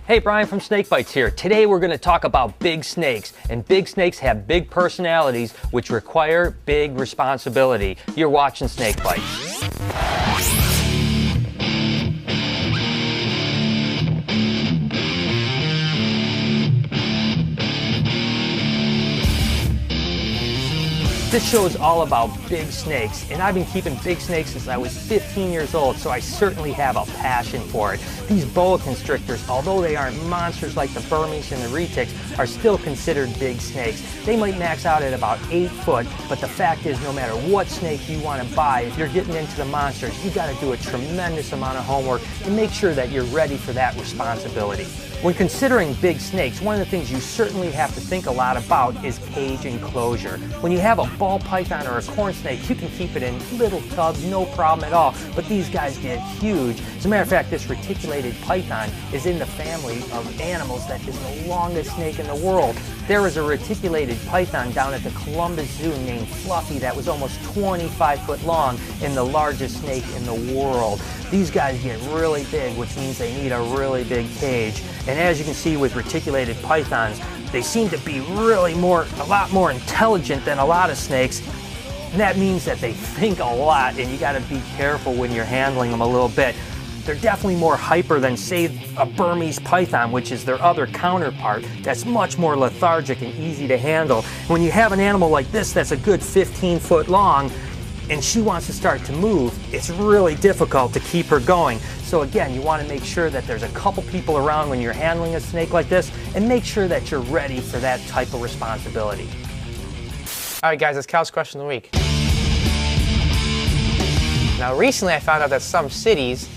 Hey, Brian from SnakeBytes here. Today we're going to talk about big snakes, and big snakes have big personalities which require big responsibility. You're watching SnakeBytes. This show is all about big snakes, and I've been keeping big snakes since I was 15 years old, so I certainly have a passion for it. These boa constrictors, although they aren't monsters like the Burmese and the retics, are still considered big snakes. They might max out at about 8 foot, but the fact is no matter what snake you want to buy, if you're getting into the monsters, you got to do a tremendous amount of homework and make sure that you're ready for that responsibility. When considering big snakes, one of the things you certainly have to think a lot about is cage enclosure. When you have a ball python or a corn snake, you can keep it in little tubs, no problem at all, but these guys get huge. As a matter of fact, this reticulated python is in the family of animals that is the longest snake in the world. There was a reticulated python down at the Columbus Zoo named Fluffy that was almost 25 foot long and the largest snake in the world. These guys get really big, which means they need a really big cage. And as you can see with reticulated pythons, they seem to be really a lot more intelligent than a lot of snakes. And that means that they think a lot, and you gotta be careful when you're handling them a little bit. They're definitely more hyper than, say, a Burmese python, which is their other counterpart, that's much more lethargic and easy to handle. When you have an animal like this that's a good 15 foot long, and she wants to start to move, it's really difficult to keep her going. So again, you want to make sure that there's a couple people around when you're handling a snake like this, and make sure that you're ready for that type of responsibility. All right, guys, it's Cal's question of the week. Now, recently I found out that some cities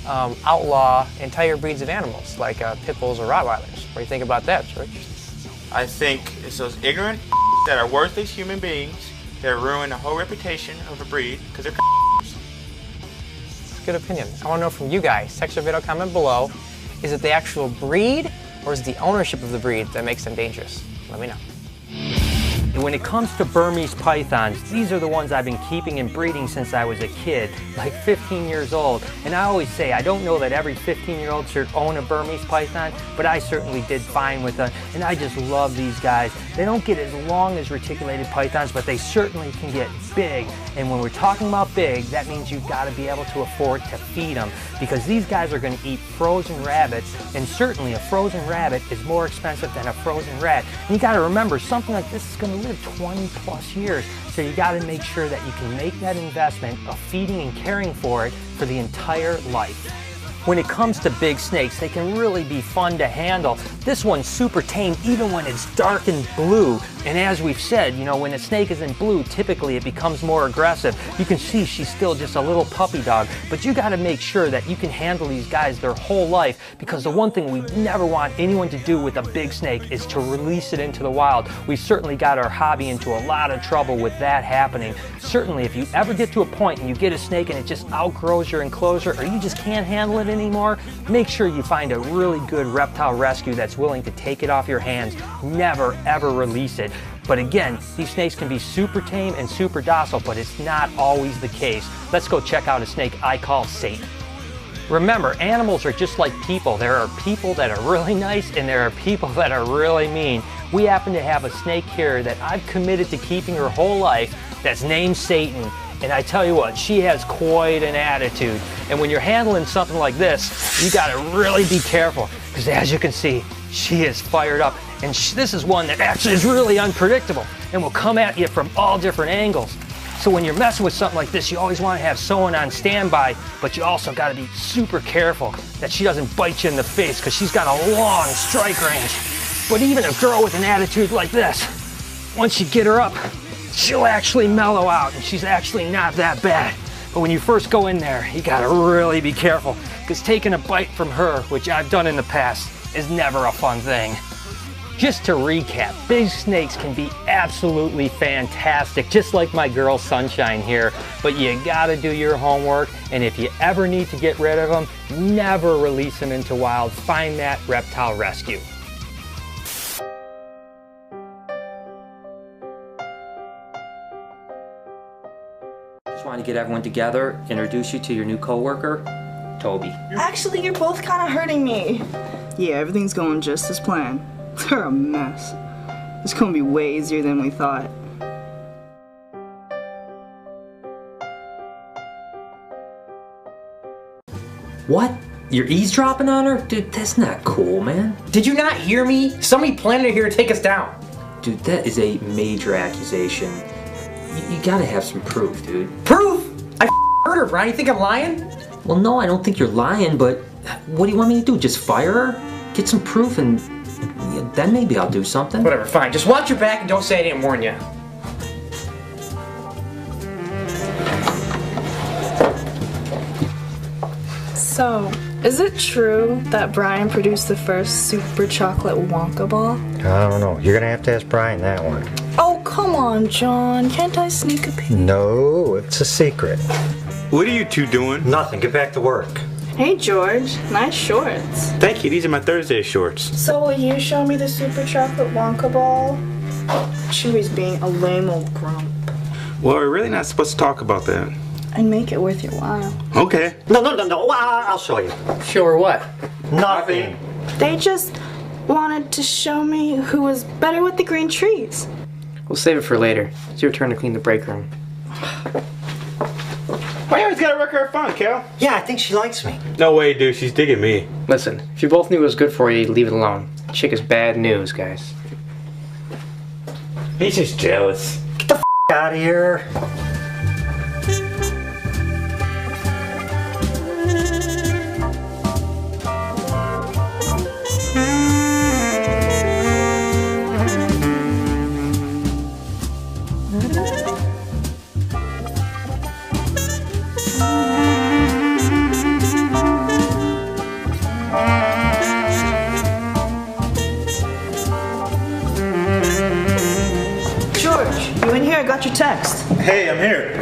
outlaw entire breeds of animals, like pit bulls or Rottweilers. What do you think about that, George? I think it's those ignorant that are worthless human beings that ruin the whole reputation of a breed because they're Good opinion. I want to know from you guys. Text or video comment below. Is it the actual breed, or is it the ownership of the breed that makes them dangerous? Let me know. When it comes to Burmese pythons, these are the ones I've been keeping and breeding since I was a kid, like 15 years old. And I always say, I don't know that every 15-year-old should own a Burmese python, but I certainly did fine with them, and I just love these guys. They don't get as long as reticulated pythons, but they certainly can get big. And when we're talking about big, that means you've got to be able to afford to feed them, because these guys are going to eat frozen rabbits, and certainly a frozen rabbit is more expensive than a frozen rat. And you got to remember, something like this is going to live 20 plus years, so you got to make sure that you can make that investment of feeding and caring for it for the entire life. When it comes to big snakes, they can really be fun to handle. This one's super tame even when it's dark and blue. And as we've said, you know, when a snake is in blue, typically it becomes more aggressive. You can see she's still just a little puppy dog, but you gotta make sure that you can handle these guys their whole life, because the one thing we never want anyone to do with a big snake is to release it into the wild. We've certainly got our hobby into a lot of trouble with that happening. Certainly, if you ever get to a point and you get a snake and it just outgrows your enclosure, or you just can't handle it anymore, make sure you find a really good reptile rescue that's willing to take it off your hands. Never ever release it. But again, these snakes can be super tame and super docile, but it's not always the case. Let's go check out a snake I call Satan. Remember, animals are just like people. There are people that are really nice and there are people that are really mean. We happen to have a snake here that I've committed to keeping her whole life that's named Satan. And I tell you what, she has quite an attitude. And when you're handling something like this, you gotta really be careful, because as you can see, she is fired up. And this is one that actually is really unpredictable and will come at you from all different angles. So when you're messing with something like this, you always want to have someone on standby, but you also got to be super careful that she doesn't bite you in the face, because she's got a long strike range. But even a girl with an attitude like this, once you get her up, she'll actually mellow out, and she's actually not that bad. But when you first go in there, you got to really be careful, because taking a bite from her, which I've done in the past, is never a fun thing. Just to recap, big snakes can be absolutely fantastic, just like my girl Sunshine here, but you gotta do your homework, and if you ever need to get rid of them, never release them into wild. Find that reptile rescue. Just wanted to get everyone together, introduce you to your new coworker, Toby. Actually, you're both kind of hurting me. Yeah, everything's going just as planned. They're a mess. It's gonna be way easier than we thought. What? You're eavesdropping on her? Dude, that's not cool, man. Did you not hear me? Somebody planted it here to take us down. Dude, that is a major accusation. You gotta have some proof, dude. Proof? I heard her, Brian. You think I'm lying? Well, no, I don't think you're lying, but what do you want me to do? Just fire her? Get some proof and then maybe I'll do something. Whatever, fine. Just watch your back and don't say I didn't warn you. So, is it true that Brian produced the first super chocolate Wonka ball? I don't know. You're gonna have to ask Brian that one. Oh, come on, John. Can't I sneak a peek? No, it's a secret. What are you two doing? Nothing. Get back to work. Hey, George. Nice shorts. Thank you. These are my Thursday shorts. So, will you show me the super chocolate Wonka ball? Chewy's being a lame old grump. Well, we're really not supposed to talk about that. And make it worth your while. Okay. No. I'll show you. Show her what? Nothing. They just wanted to show me who was better with the green trees. We'll save it for later. It's your turn to clean the break room. Why you always gotta wreck her fun, Cal? Yeah, I think she likes me. No way, dude. She's digging me. Listen, if you both knew it was good for you, you'd leave it alone. Chick is bad news, guys. He's just jealous. Get the out of here. You in here? I got your text. Hey, I'm here.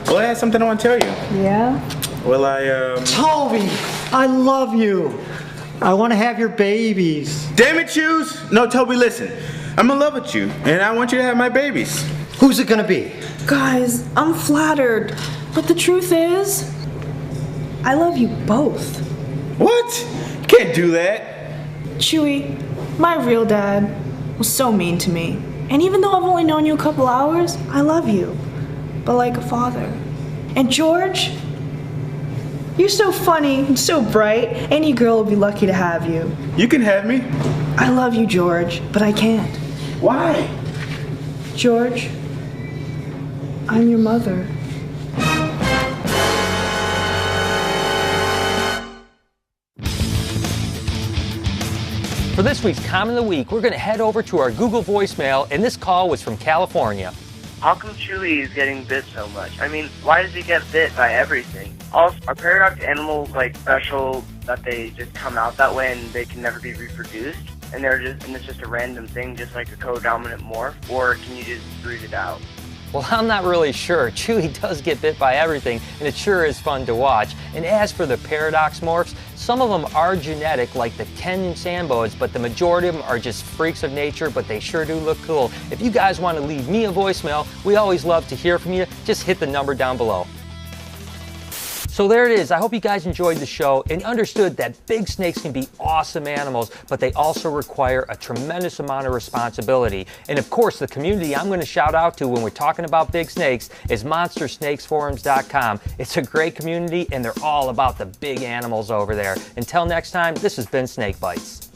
Well, I had something I want to tell you. Yeah? Well, Toby, I love you. I want to have your babies. Damn it, Shoes! No, Toby, listen. I'm in love with you, and I want you to have my babies. Who's it gonna be? Guys, I'm flattered. But the truth is, I love you both. What? Can't do that. Chewy, my real dad was so mean to me. And even though I've only known you a couple hours, I love you. But like a father. And George, you're so funny and so bright. Any girl will be lucky to have you. You can have me. I love you, George, but I can't. Why? George, I'm your mother. For this week's Comment of the Week, we're going to head over to our Google voicemail, and this call was from California. How come Chewy is getting bit so much? I mean, why does he get bit by everything? Also, are paradox animals like special that they just come out that way and they can never be reproduced? And it's just a random thing, just like a co-dominant morph? Or can you just breed it out? Well, I'm not really sure. Chewy does get bit by everything, and it sure is fun to watch. And as for the paradox morphs, some of them are genetic, like the Kenyan samboas, but the majority of them are just freaks of nature, but they sure do look cool. If you guys want to leave me a voicemail, we always love to hear from you. Just hit the number down below. So there it is. I hope you guys enjoyed the show and understood that big snakes can be awesome animals, but they also require a tremendous amount of responsibility. And of course, the community I'm going to shout out to when we're talking about big snakes is monstersnakesforums.com. It's a great community and they're all about the big animals over there. Until next time, this has been Snake Bites.